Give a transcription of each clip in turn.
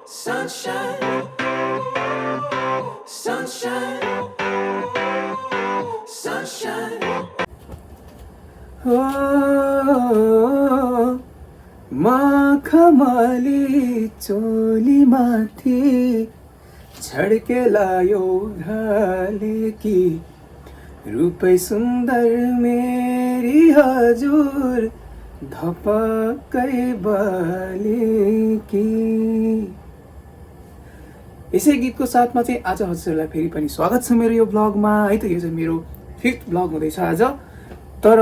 Sunshine, sunshine, sunshine. Oh, मखमली चोलीमाथि छड्केलायो घाले कि रूपै सुन्दर मेरी हजुर धपक्कै बालेकी। यसै गीतको साथमा चाहिँ आज हजुरहरूलाई फेरि पनि स्वागत छ मेरो यो ब्लगमा है त। यो चाहिँ मेरो 5th ब्लग हुँदैछ आज। तर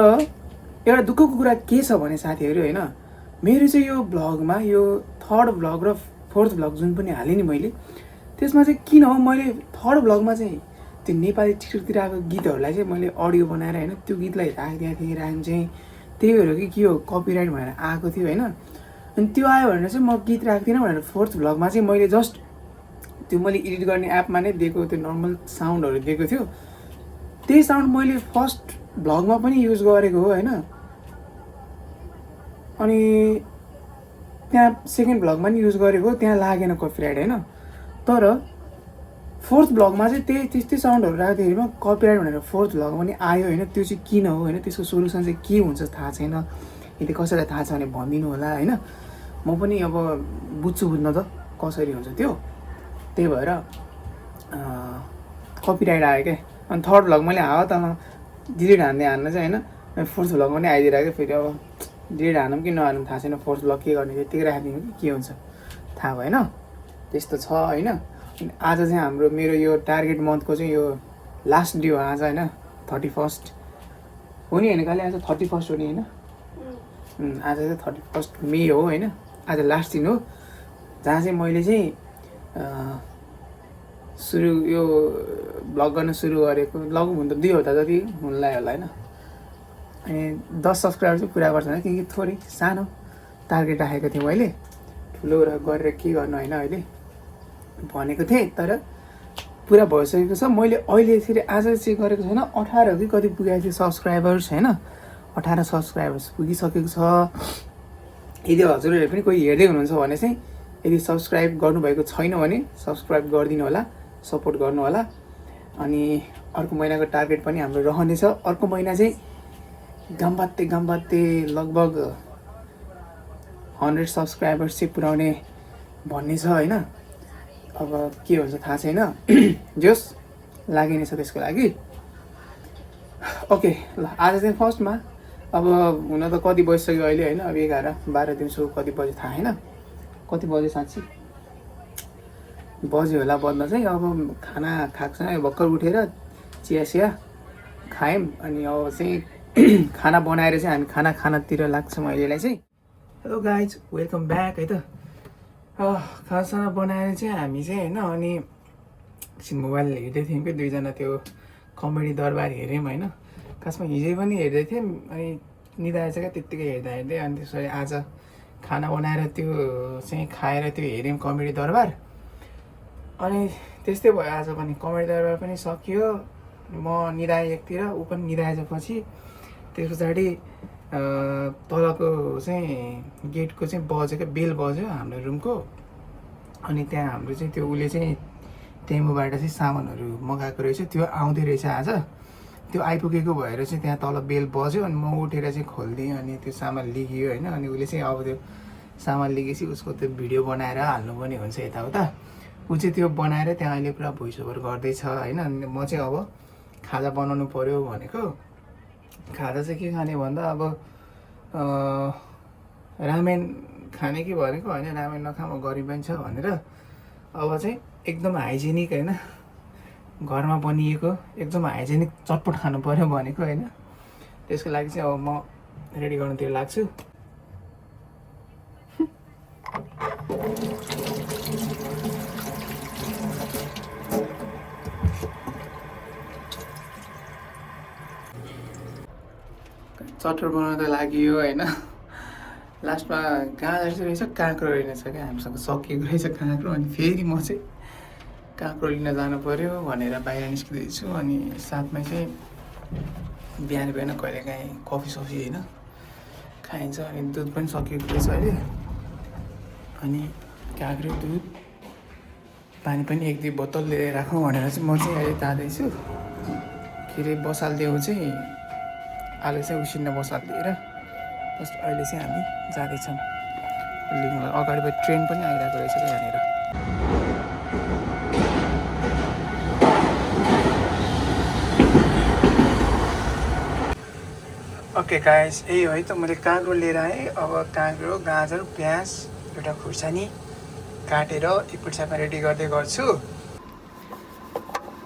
एउटा दुःखको कुरा के छ भने साथीहरू होइन, मेरो चाहिँ यो ब्लगमा यो 3rd ब्लग र 4th ब्लग जुन पनि हालेँ नि मैले, त्यसमा चाहिँ किन हो मैले 3rd ब्लगमा चाहिँ त्यो नेपाली टिकटकतिर आएको गीतहरूलाई चाहिँ मैले अडियो बनाएर होइन त्यो गीतलाई राखिदिएको थिएँ। चाहिँ त्यही भएर कि के हो कपिराइट भनेर आएको थियो होइन। अनि त्यो आयो भनेर चाहिँ म गीत राख्दिनँ भनेर 4th ब्लगमा चाहिँ मैले जस्ट त्यो मैले एडिट गर्ने एपमा नै दिएको त्यो नर्मल साउन्डहरू दिएको थियो। त्यही साउन्ड मैले फर्स्ट ब्लगमा पनि युज गरेको हो होइन। अनि त्यहाँ 2nd ब्लगमा नि युज गरेको, त्यहाँ लागेन कपिराइट होइन। तर 4th ब्लगमा चाहिँ त्यस्तै साउन्डहरू राख्दाखेरिमा कपिराइट भनेर 4th ब्लगमा पनि आयो होइन। त्यो चाहिँ किन हो होइन, त्यसको सोल्युसन चाहिँ के हुन्छ थाहा छैन। यदि कसैलाई थाहा छ भने भनिदिनु होला होइन। म पनि अब बुझ्न त कसरी हुन्छ त्यो। त्यही भएर कपिराइट आयो क्या। अनि 3rd ब्लग मैले हावा त डिलिट हान्न चाहिँ होइन। 4th ब्लग पनि आइदिरहेको फेरि अब डिलिट हानौँ कि नहानौँ थाहा छैन। 4th ब्लग के गर्ने त्यतिकै राखिदिनु कि के हुन्छ थाहा भएन। त्यस्तो छ होइन। आज चाहिँ मेरो यो टार्गेट मन्थको चाहिँ यो लास्ट डे हो आज होइन। 31st हो नि होइन, कहिले आज 31st हो नि होइन। आज चाहिँ 31st मे हो होइन। आज लास्ट दिन हो जहाँ चाहिँ मैले चाहिँ सुरु यो ब्लग गर्न सुरु गरेको। ब्लग हुन त 2 हप्ता जति हुन लाग्यो होला होइन। अनि 10 सब्सक्राइबर चाहिँ पुरा गर्छ किनकि थोरै सानो टार्गेट राखेको थिएँ मैले। ठुलो गरेर के गर्नु होइन अहिले भनेको थिएँ। तर पुरा भइसकेको छ। मैले अहिले फेरि आज चाहिँ गरेको छैन 18 कि कति पुगेको थियो सब्सक्राइबर्स होइन। 18 सब्सक्राइबर्स पुगिसकेको छ। यदि हजुरहरूले पनि कोही हेर्दै हुनुहुन्छ भने चाहिँ यदि सब्सक्राइब गर्नुभएको छैन भने सब्सक्राइब गरिदिनु होला, सपोर्ट गर्नु होला। अनि अर्को महिनाको टार्गेट पनि हाम्रो रहनेछ। अर्को महिना चाहिँ गम्बात्ते लगभग 100 सब्सक्राइबर्स चाहिँ पुर्याउने भन्ने छ होइन। अब के हुन्छ थाहा छैन। जोस् लागि नै छ त्यसको लागि। ओके ल आज चाहिँ फर्स्टमा अब हुन त कति बजिसक्यो अहिले होइन। अब 11-12 दिउँसो कति बज्यो थाहा होइन। कति बज्यो साँच्ची बज्यो होला बज्न चाहिँ। अब खाना खाएको छैन, भर्खर उठेर चिया खायौँ। अनि अब चाहिँ खाना बनाएर चाहिँ हामी खानातिर लाग्छौँ अहिलेलाई चाहिँ। हेलो गाइज वेलकम ब्याक है त। खानासाना बनाएर चाहिँ हामी चाहिँ होइन। अनि एकछिन मोबाइल हेर्दै थियौँ कि 2जना त्यो कमेडी दरबार हेऱ्यौँ होइन। खासमा हिजै पनि हेर्दै थियौँ। अनि निदा आएछ क्या त्यत्तिकै हेर्दै। अनि त्यसरी आज खाना बनाएर त्यो चाहिँ खाएर त्यो हेऱ्यौँ कमेडी दरबार। अनि त्यस्तै भयो आज पनि कमेडी दरबार पनि सकियो। म निदाएँ एकतिर, ऊ पनि निदाएपछि त्यस पछाडि तलको चाहिँ गेटको चाहिँ बज्यो क्या, बेल बज्यो हाम्रो रुमको। अनि त्यहाँ हाम्रो चाहिँ त्यो उसले चाहिँ टेम्पोबाट चाहिँ सामानहरू मगाएको रहेछ, त्यो आउँदै रहेछ आज। त्यो आइपुगेको भएर चाहिँ त्यहाँ तल बेल बज्यो। अनि म उठेर चाहिँ खोलिदिएँ। अनि त्यो सामान लिगियो होइन। अनि उसले चाहिँ अब त्यो सामान लिगेपछि उसको त्यो भिडियो बनाएर हाल्नुपर्ने हुन्छ यताउता। ऊ चाहिँ त्यो बनाएर त्यहाँ अहिले पुरा भोइस ओभर गर्दैछ होइन। अनि म चाहिँ अब खाजा बनाउनु पऱ्यो भनेको। खाजा चाहिँ के खाने भन्दा अब रामेन खाने कि भनेको होइन। रामेन नखाम गरिब पनि छ भनेर अब चाहिँ एकदम हाइजेनिक होइन, घरमा बनिएको एकदम हाइजेनिक चटपट खानु पऱ्यो भनेको होइन। त्यसको लागि चाहिँ अब म रेडी गर्नुतिर लाग्छु। चटर बनाउनको लागि हो होइन। लास्टमा गाजर चाहिँ रहेछ, काँक्रो रहेछ क्या हामीसँग सकिएको रहेछ काँक्रो। अनि फेरि म चाहिँ काँक्रो लिन जानु पऱ्यो भनेर बाहिर निस्किँदैछु। अनि साथमा चाहिँ बिहान कहिलेकाहीँ कफी सफी होइन खाइन्छ। अनि दुध पनि सकिएको रहेछ अहिले। अनि काँक्रो दुध पानी पनि 1-2 बोतल लिएर राखौँ भनेर चाहिँ म चाहिँ अहिले जाँदैछु। के अरे बसालिदियो चाहिँ आलु चाहिँ उसिन्न बसालिदिएर जस्ट अहिले चाहिँ हामी जाँदैछौँ लिनुलाई। अगाडिबाट ट्रेन पनि आइरहेको रहेछ क्या यहाँनिर। ओके गाइस, यही हो है त मैले काँक्रो लिएर आएँ। अब काँक्रो, गाजर, प्याज, एउटा खुर्सानी काटेर एक पिठ्सामा रेडी गर्दै गर्छु।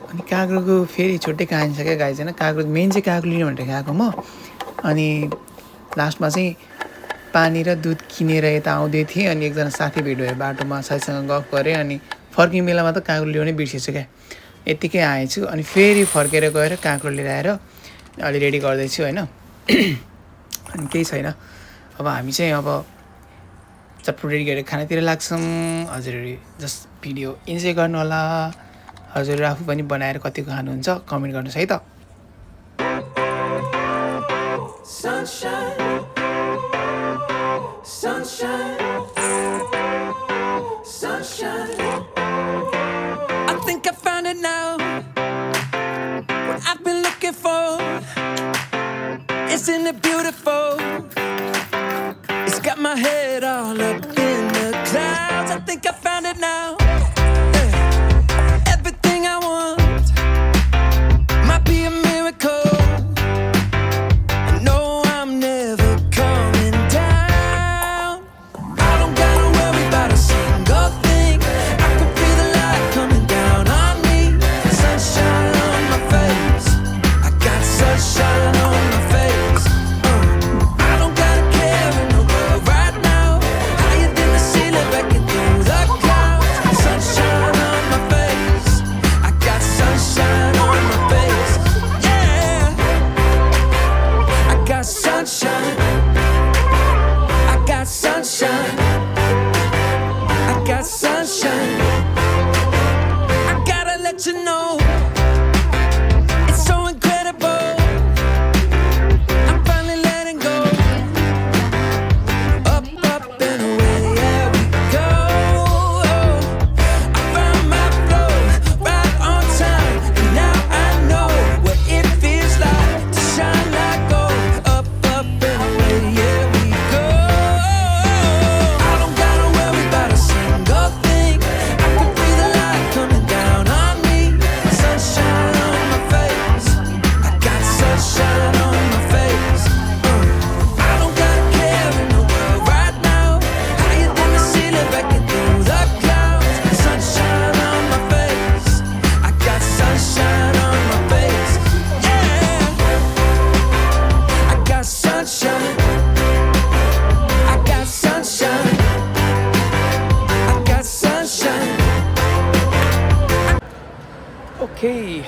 अनि काँक्रोको फेरि छुट्टै कहानी छ क्या गाइस होइन। काँक्रो मेन चाहिँ काँक्रो लिनु भनेर गएको म, अनि लास्टमा चाहिँ पानी र दुध किनेर यता आउँदै थिएँ। अनि एकजना साथी भेट भयो बाटोमा, साथीसँग गफ गरेँ। अनि फर्किने बेलामा त काँक्रो ल्याउनै बिर्सेछु क्या, यत्तिकै आएछु। अनि फेरि फर्केर गएर काँक्रो लिएर आएर अलि रेडी गर्दैछु होइन। अनि केही छैन, अब हामी चाहिँ अब चटपट रेडी गरेर खानातिर लाग्छौँ। हजुरहरू जस्ट भिडियो इन्जोय गर्नु होला। हजुरहरू आफू पनि बनाएर कतिको खानुहुन्छ कमेन्ट गर्नुहोस् है त। Sunshine, sunshine, sunshine. I think I found it now. What I've been looking for. Isn't it beautiful? It's got my head all up in the clouds. I think I found it now. Everything I want might be a miracle.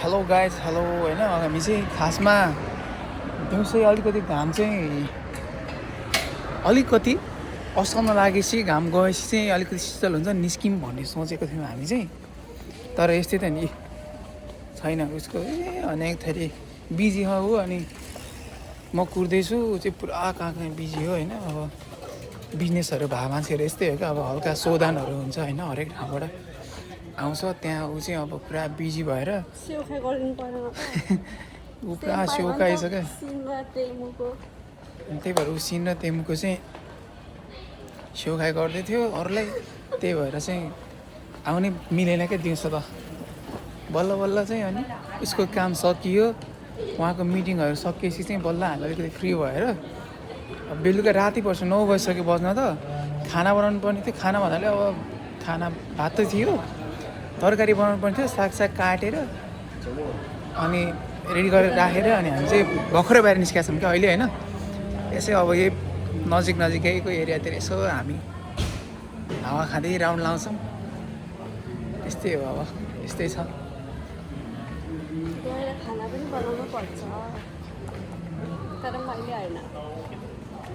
Hello guys, hello होइन। हामी चाहिँ खासमा दिउँसो अलिकति घाम चाहिँ अलिकति असाउन लागेपछि घाम गएपछि चाहिँ अलिकति शीतल हुन्छ निस्किम भन्ने सोचेको थियौँ हामी चाहिँ। तर यस्तै त नि छैन उसको अनेक थरी बिजी हो। अनि म कुर्दैछु चाहिँ पुरा कहाँ बिजी हो होइन। अब बिजनेसहरू भए मान्छेहरू यस्तै हो क्या, अब हल्का सोधानहरू हुन्छ होइन, हरेक ठाउँबाट आउँछ। त्यहाँ ऊ चाहिँ अब पुरा बिजी भएर ऊ पुरा सेउकाइछ क्या। त्यही भएर ऊ सिन र तेमुको चाहिँ सेउखाइ गर्दै थियो अरूलाई। त्यही भएर चाहिँ आउनै मिलेन क्या दिउँसो त। बल्ल बल्ल चाहिँ अनि उसको काम सकियो, उहाँको मिटिङहरू सकिएपछि चाहिँ बल्ल हामी अलिकति फ्री भएर अब बेलुका राति पर्छ 9 बजिसक्यो बज्न त। खाना बनाउनु पर्ने थियो। खाना भन्नाले अब खाना भात त थियो, तरकारी बनाउनु पर्ने थियो, साग काटेर अनि रेडी गरेर राखेर अनि हामी चाहिँ भर्खरै बाहिर निस्केका छौँ क्या अहिले होइन। यसै अब यही नजिकैको एरियातिर यसो हामी हावा खाँदै राउन्ड लाउँछौँ। यस्तै हो, अब यस्तै छ।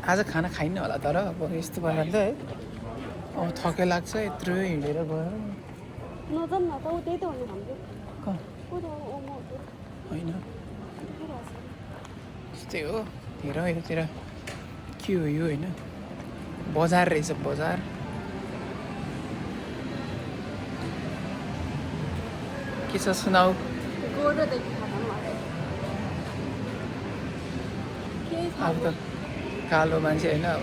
आज खाना खाइन्न होला, तर अब यस्तो भयो भने त है अब थकै लाग्छ यत्रो हिँडेर गयो। होइन त्यस्तै हो। हेर यतातिर के हो यो होइन, बजार रहेछ बजार। के छ सुनाऊ गोरोदेखि खाना मलाई केही अब त कालो मान्छे होइन अब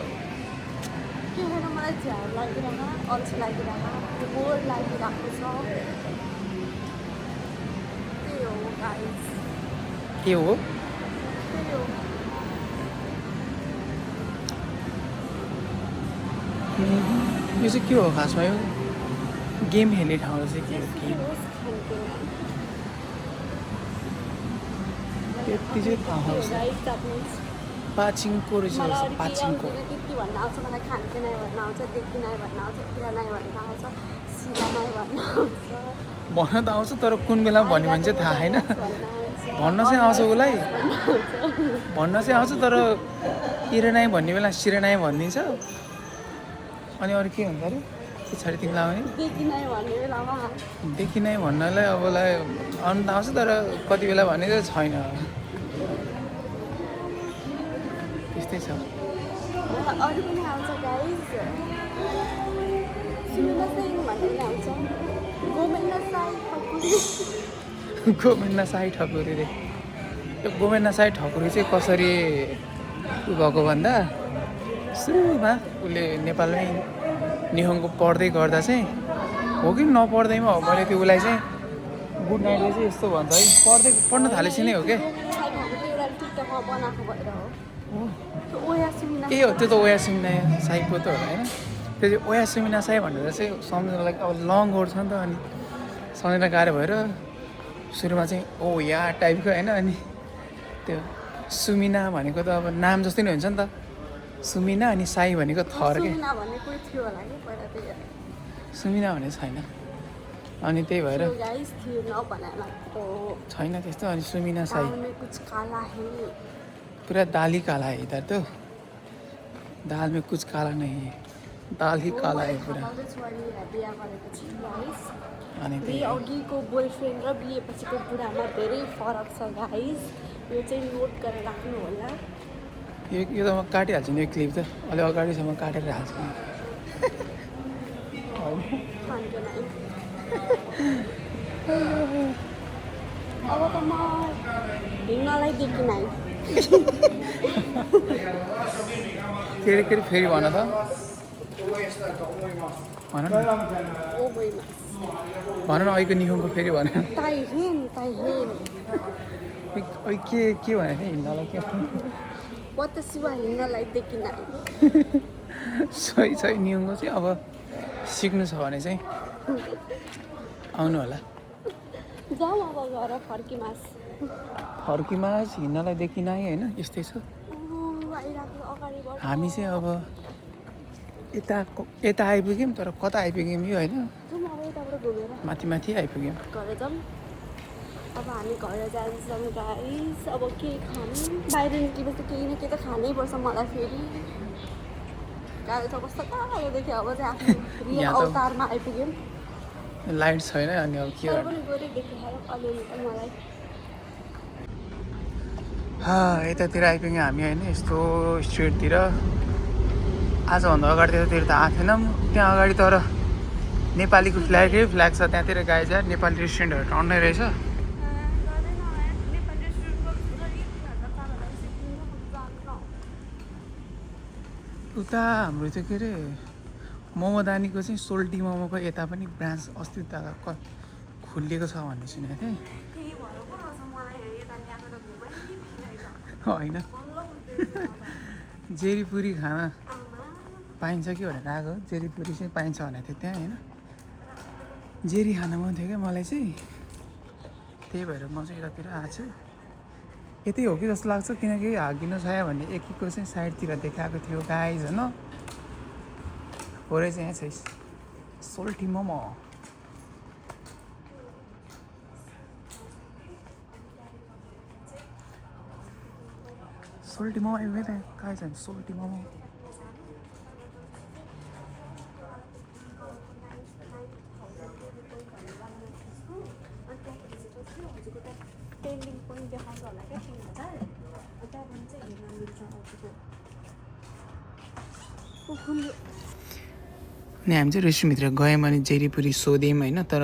के भएर मलाई झ्याउ लागिरहेको अल्छी लागिरहेको बोर लागिरहेको छ त्यही हो गाइस के हो त्यही हो यो चाहिँ के हो खासमा यो गेम खेल्ने ठाउँ चाहिँ के हो गेम त्यति चाहिँ थाहा होस् पाचिङको रहेछ पाचिङको त्यति भन्न आउँछ मलाई खानपिनै भन्न आउँछ देखि नै भन्न आउँछ किरा नै भन्न आउँछ सिधा नै भन्न आउँछ भन्न त आउँछ तर कुन बेला भन्यो भने चाहिँ थाहा छैन भन्न चाहिँ आउँछ उसलाई भन्न चाहिँ आउँछ तर किरणै भन्ने बेला सिरणै भनिदिन्छ अनि अरू के हुन्छ अरे पछाडि तिमीलाई आउने देखि नै भन्ने बेलामा देखि नै भन्नलाई अबलाई आउनु त आउँछ तर कति बेला भन्ने चाहिँ छैन त्यस्तै छ अरू पनि आउँछ गाइस सुन्दा चाहिँ भन्ने आउँछ गोमेन्दा साई ठकुरी रे यो गोमेन्दा साई ठकुरी चाहिँ कसरी भएको भन्दा सुरुमा उसले नेपालमै निहोङको पढ्दै गर्दा चाहिँ हो कि नपढ्दैमा हो मैले त्यो उसलाई चाहिँ गुड नाइटले चाहिँ यस्तो भन्छ है पढ्न थालेपछि नै हो क्या ए हो त्यो त ओया सिमिना साईको त होला होइन त्यो चाहिँ ओया सिमिना साई भनेर चाहिँ सम्झनालाई अब लङ वर्ड छ नि त अनि सम्झिन गाह्रो भएर सुरुमा चाहिँ ओ या टाइपको होइन अनि त्यो सुमिना भनेको त अब नाम जस्तै नै हुन्छ नि त सुमिना अनि साई भनेको थर के सुमिना भने छैन अनि त्यही भएर छैन त्यस्तो अनि सुमिना साई पुरा दाल ही काला है इधर तो दाल में कुछ काला नहीं है दाल ही काला है पुरा अनि त्यही अघिको बोयफ्रेन्ड र बिहेपछिको बुढामा धेरै फरक छ गाइस यो चाहिँ नोट गरेर राख्नु होला यो त म काटिहाल्छु नि यो क्लिप त अलि अगाडिसम्म काटेर हाल्छु अब त म हिँड्नलाई देखिन के फेरि भन त भन न भन न अहिलेको निहुङको फेरि भन के भने थियो हिँड्नलाई के हिँड्नलाई देखिन सही सही निहुङको चाहिँ अब सिक्नु छ भने चाहिँ आउनु होला जाउँ अब घर फर्कीमास हिँड्नलाई देखिन होइन यस्तै छ हामी चाहिँ अब यता आइपुग्यौँ तर कता आइपुग्यौँ यो होइन माथि माथि आइपुग्यौँ अब हामी घर जान्छौँ गाइस अब के खानु बाहिर निस्केपछि केही न केही त खानै पर्छ मलाई फेरि गाह्रो छ कस्तो गाह्रो देख्यो अब चाहिँ आफ्नो रियल अवतारमा आइपुग्यौँ लाइट छैन अनि अब के यतातिर आइपुग्यौँ हामी होइन यस्तो स्ट्रिटतिर आजभन्दा अगाडितिर त आएको थिएनौँ त्यहाँ अगाडि तर नेपालीको फ्ल्याग छ त्यहाँतिर गाइज नेपाली रेस्टुरेन्टहरू टन्नै रहेछ उता हाम्रो त्यो के अरे मोमोदानीको चाहिँ सोल्टी मोमोको यता पनि ब्रान्च अस्ति त खुलिएको छ भन्ने सुनेको थिएँ होइन जेरीपुरी खाना पाइन्छ कि भनेर आएको जेरीपुरी चाहिँ पाइन्छ भनेको थियो त्यहाँ होइन जेरी खाना मन थियो क्या मलाई चाहिँ त्यही भएर म चाहिँ यतातिर आएको छु यतै हो कि जस्तो लाग्छ किनकि हागिनु छ भन्ने एकको चाहिँ साइडतिर देखाएको थियो गाइज होइन हो रहेछ यहाँ चाहिँ सोल्टी मोमो सोल्टी मोमो आइपुग्यो त्यहाँ कहाँ छ सोल्टी मोमो अनि हामी चाहिँ रेस्टुरेन्टभित्र गयौँ अनि जेरीपुरी सोध्यौँ होइन तर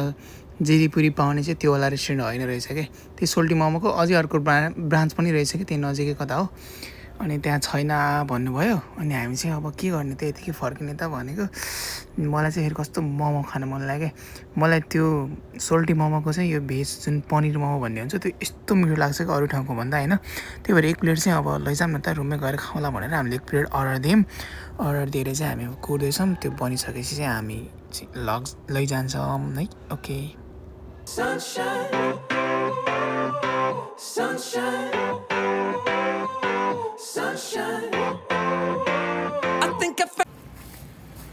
जेरीपुरी पाउने चाहिँ त्यो वाला रेस्टुरेन्ट होइन रहेछ कि त्यो सोल्टी मोमोको अझै अर्को ब्रान्च पनि रहेछ कि त्यही नजिकै कता हो अनि त्यहाँ छैन भन्नुभयो अनि हामी चाहिँ अब के गर्ने त यतिकै फर्किने त भनेको मलाई चाहिँ फेरि कस्तो मोमो खान मन लाग्यो मलाई त्यो सोल्टी मोमोको चाहिँ यो भेज जुन पनिर मोमो भन्ने हुन्छ त्यो यस्तो मिठो लाग्छ कि अरू ठाउँको भन्दा होइन त्यही भएर एक प्लेट चाहिँ अब लैजाऊँ न त रुममै गएर खाउँला भनेर हामीले एक प्लेट अर्डर दियौँ अर्डर दिएर चाहिँ हामी अब कुर्दैछौँ त्यो बनिसकेपछि चाहिँ हामी लैजान्छौँ है ओके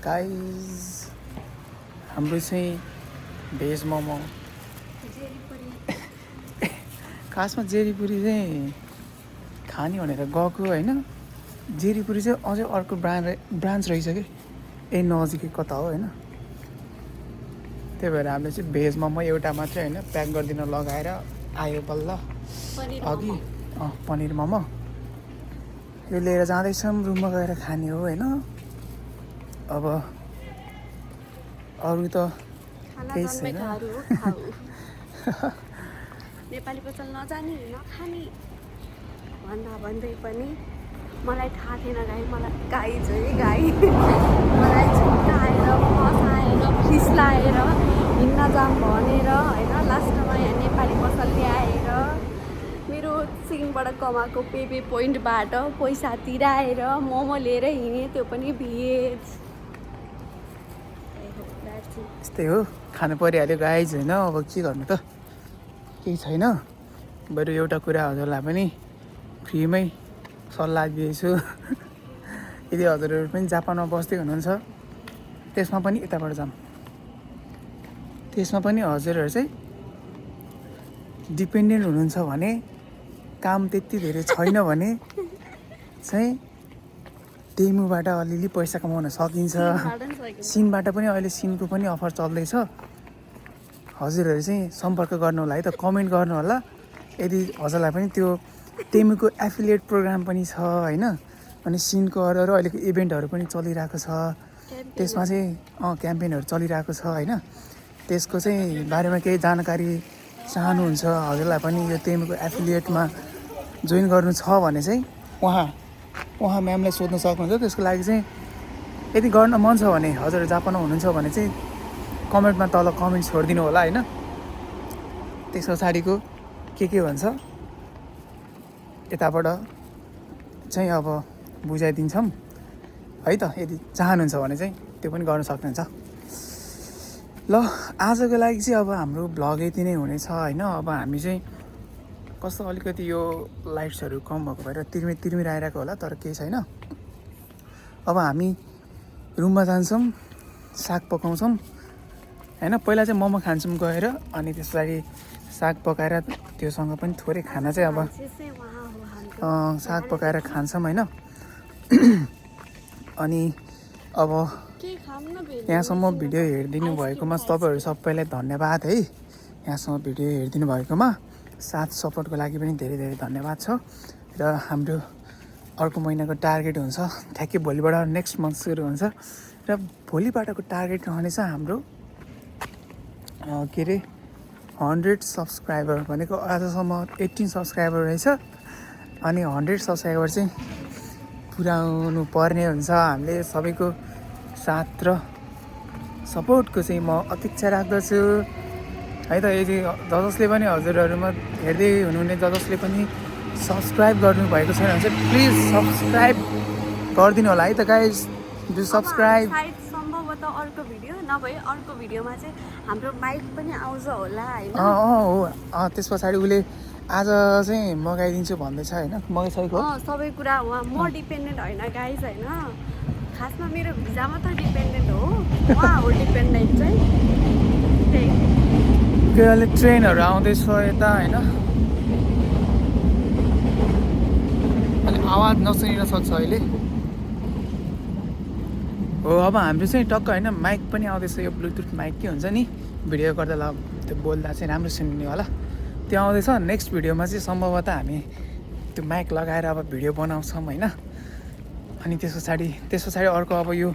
गाइज हाम्रो चाहिँ भेज मोमो खासमा जेरीपुरी चाहिँ खाने भनेर गएको होइन जेरीपुरी चाहिँ अझै अर्को ब्रान्च रहेछ कि ए नजिकै कता हो होइन त्यही भएर हामीले चाहिँ भेज मोमो एउटा मात्रै होइन प्याक गरिदिन लगाएर आयो बल्ल अघि पनिर मोमो यो लिएर जाँदैछौँ रुममा गएर खाने हो होइन अब अरू त केही छैन नेपाली पसल नजाने नखाने भन्दा भन्दै पनि मलाई थाहा थिएन गाई मलाई गाई चाहिँ गाई मलाई झुक्काएर फसाएर फिस्लाएर हिँड्न जाम भनेर होइन लास्टमा यहाँ नेपाली पसल ल्याएर मेरो सिङबाट कमाएको पे पोइन्टबाट पैसा तिराएर मोमो लिएर हिँडेँ त्यो पनि भेज यस्तै हो खानु परिहाल्यो गाइज होइन अब के गर्नु त केही छैन बरु एउटा कुरा हजुरलाई पनि फ्रीमै सल्लाह दिएछु यदि हजुरहरू पनि जापानमा बस्दै हुनुहुन्छ त्यसमा पनि यताबाट जाऊँ त्यसमा पनि हजुरहरू चाहिँ डिपेन्डेन्ट हुनुहुन्छ भने काम त्यति धेरै छैन भने चाहिँ डेमुबाट अलिअलि पैसा कमाउन सकिन्छ सिनबाट पनि अहिले सिनको पनि अफर चल्दैछ हजुरहरू चाहिँ सम्पर्क गर्नु होला है त कमेन्ट गर्नु होला यदि हजुरलाई पनि त्यो डेमुको एफिलिएट प्रोग्राम पनि छ होइन अनि सिनको अरू अहिलेको इभेन्टहरू पनि चलिरहेको छ त्यसमा चाहिँ क्याम्पेनहरू चलिरहेको छ होइन त्यसको चाहिँ बारेमा केही जानकारी चाहनुहुन्छ हजुरलाई पनि यो डेमुको एफिलिएटमा जोइन गर्नु छ भने चाहिँ उहाँ म्यामलाई सोध्न सक्नुहुन्छ त्यसको लागि चाहिँ यदि गर्न मन छ भने हजुर जापानमा हुनुहुन्छ भने चाहिँ कमेन्टमा तल कमेन्ट छोडिदिनु होला होइन त्यस पछाडिको के भन्छ यताबाट चाहिँ अब बुझाइदिन्छौँ है त यदि चाहनुहुन्छ भने चाहिँ त्यो पनि गर्न सक्नुहुन्छ ल आजको लागि चाहिँ अब हाम्रो भ्लग यति नै हुनेछ होइन अब हामी चाहिँ कस्तो अलिकति यो लाइट्सहरू कम भएको भएर तिर्मिर आइरहेको होला तर केही छैन अब हामी रुममा जान्छौँ साग पकाउँछौँ होइन पहिला चाहिँ मोमो खान्छौँ गएर अनि त्यस पछाडि साग पकाएर त्योसँग पनि थोरै खाना चाहिँ अब साग पकाएर खान्छौँ होइन अनि अब यहाँसम्म भिडियो हेरिदिनु भएकोमा तपाईँहरू सबैलाई धन्यवाद है यहाँसम्म भिडियो हेरिदिनु भएकोमा साथ सपोर्टको लागि पनि धेरै धेरै धन्यवाद छ र हाम्रो अर्को महिनाको टार्गेट हुन्छ ठ्याक्कै भोलिबाट नेक्स्ट मन्थ सुरु हुन्छ र भोलिबाटको टार्गेट रहनेछ हाम्रो के अरे 100 सब्सक्राइबर भनेको आजसम्म 18 सब्सक्राइबर रहेछ अनि 100 सब्सक्राइबर चाहिँ पुऱ्याउनु पर्ने हुन्छ हामीले सबैको साथ र सपोर्टको चाहिँ म अपेक्षा राख्दछु है त यदि जसले पनि हजुरहरूमा हेर्दै हुनुहुने जसले पनि सब्सक्राइब गर्नुभएको छैन भने चाहिँ प्लिज सब्सक्राइब गरिदिनु होला है त गाइज डु सब्सक्राइब सम्भवतः अर्को भिडियो नभए अर्को भिडियोमा चाहिँ हाम्रो माइक पनि आउँछ होला होइन हो त्यस पछाडि उसले आज चाहिँ मगाइदिन्छु भन्दैछ होइन मगाइसकेको सबै कुरा म डिपेन्डेन्ट होइन गाइज होइन खासमा मेरो भिजा मात्र डिपेन्डेन्ट हो उहाँ हो डिपेन्डेन्ट चाहिँ त्यही अहिले ट्रेनहरू आउँदैछ यता होइन अनि आवाज नसुनिन सक्छ अहिले हो अब हाम्रो चाहिँ टक्क होइन माइक पनि आउँदैछ यो ब्लुटुथ माइक के हुन्छ नि भिडियो गर्दा त्यो बोल्दा चाहिँ राम्रो सुन्ने होला त्यो आउँदैछ नेक्स्ट भिडियोमा चाहिँ सम्भवतः हामी त्यो माइक लगाएर अब भिडियो बनाउँछौँ होइन अनि त्यस पछाडि अर्को अब यो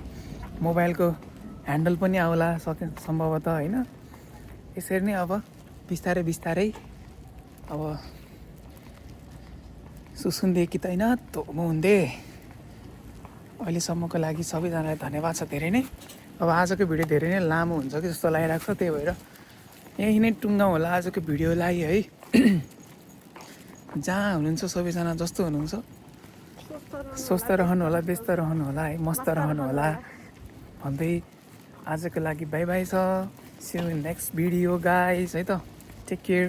मोबाइलको ह्यान्डल पनि आउला सम्भवतः होइन यसरी नै अब बिस्तारै बिस्तारै अब सुसुन्दे कि तैन तोमुन्दे अहिलेसम्मको लागि सबैजनालाई धन्यवाद छ धेरै नै। अब आजको भिडियो धेरै नै लामो हुन्छ कि जस्तो लागिरहेको छ, त्यही भएर यहीँ नै टुङ्गाउँ होला आजको भिडियोलाई है। जहाँ हुनुहुन्छ सबैजना जस्तो हुनुहुन्छ स्वस्थ रहनु होला, व्यस्त रहनु होला है, मस्त रहनु होला भन्दै आजको लागि बाई बाई छ। See you in next video guys है त। Take care,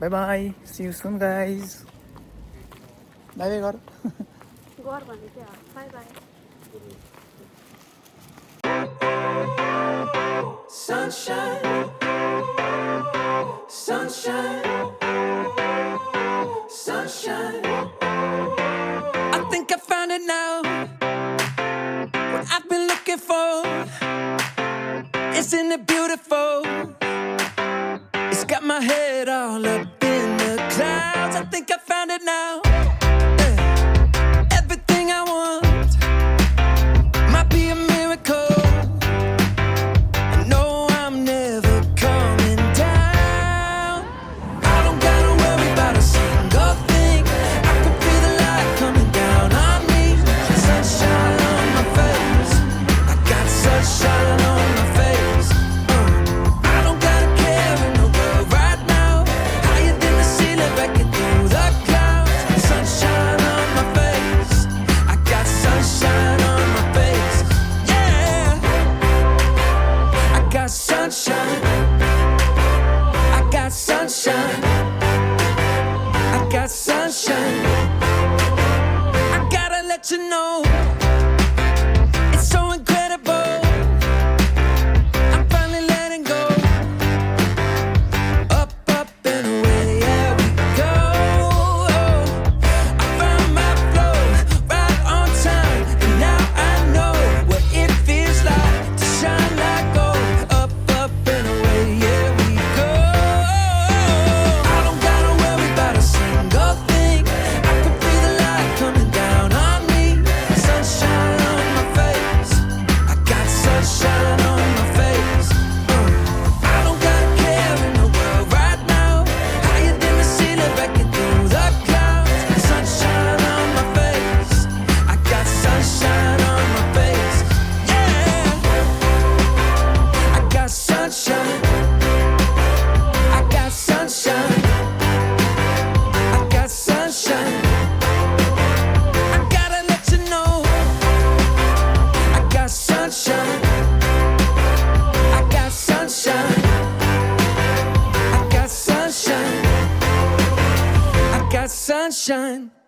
bye bye, see you soon guys. Bye bye गर भने क्या bye bye. Sunshine, sunshine, sunshine. I think I found it now. What I've been looking for. Isn't it beautiful? It's got my head all up in the clouds. I think I found it now. Everything I want might be a miracle. Sunshine, I got sunshine, I got sunshine. I gotta let you know, it's so incredible. I'm finally letting go. Up, up and away, yeah we go. I found my flow right on time, and now I know what it feels like to shine like gold. Sunshine.